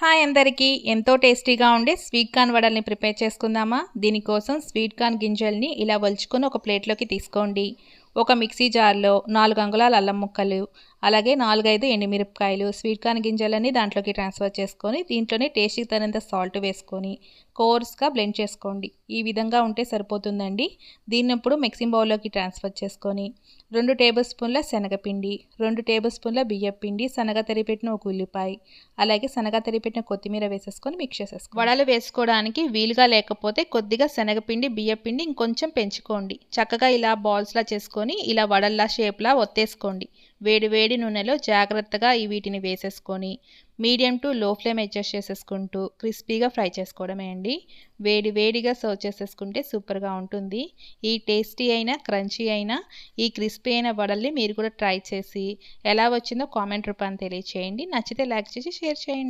Hi అందరికీ ఎంతో టేస్టీగా ఉండే స్వీట్ కార్న్ వడల్ని ప్రిపేర్ చేసుకుందామా. దీనికోసం స్వీట్ కార్న్ గింజల్ని ఇలా వలుచుకొని ఒక ప్లేట్లోకి తీసుకోండి. ఒక మిక్సీ జార్లో 4 అంగుళాల అల్లం ముక్కలు, అలాగే 4-5 ఎండుమిరపకాయలు, స్వీట్ కార్న్ గింజలన్నీ దాంట్లోకి ట్రాన్స్ఫర్ చేసుకొని దీంట్లోనే టేస్ట్కి తగినంత సాల్ట్ వేసుకొని కోర్స్గా బ్లెండ్ చేసుకోండి. ఈ విధంగా ఉంటే సరిపోతుందండి. దీన్ని ఇప్పుడు మిక్సింగ్ బౌల్లోకి ట్రాన్స్ఫర్ చేసుకొని 2 టేబుల్ స్పూన్ల శనగపిండి, 2 టేబుల్ స్పూన్ల బియ్యపిండి, సన్నగా తరిగిపెట్టిన ఒక ఉల్లిపాయ, అలాగే సన్నగా తరిగిపెట్టిన కొత్తిమీర వేసేసుకొని మిక్స్ చేసేసుకోండి. వడలు వేసుకోవడానికి వీలుగా లేకపోతే కొద్దిగా శనగపిండి, బియ్యపిండి ఇంకొంచెం పెంచుకోండి. చక్కగా ఇలా బాల్స్లా చేసుకొని ఇలా వడల్లా షేప్లా ఒత్తేసుకోండి. వేడి వేడి నూనెలో జాగ్రత్తగా వీటిని వేసేసుకొని medium to low flame adjust చేసేసుకుంటూ క్రిస్పీగా ఫ్రై చేసుకోవడమే అండి. వేడి వేడిగా సర్వ్ చేసేసుకుంటే సూపర్గా ఉంటుంది. ఈ టేస్టీ అయినా క్రంచీ అయినా ఈ క్రిస్పీ అయిన వడల్ని మీరు కూడా ట్రై చేసి ఎలా వచ్చిందో కామెంట్ రూపాన్ని తెలియచేయండి. నచ్చితే లైక్ చేసి షేర్ చేయండి.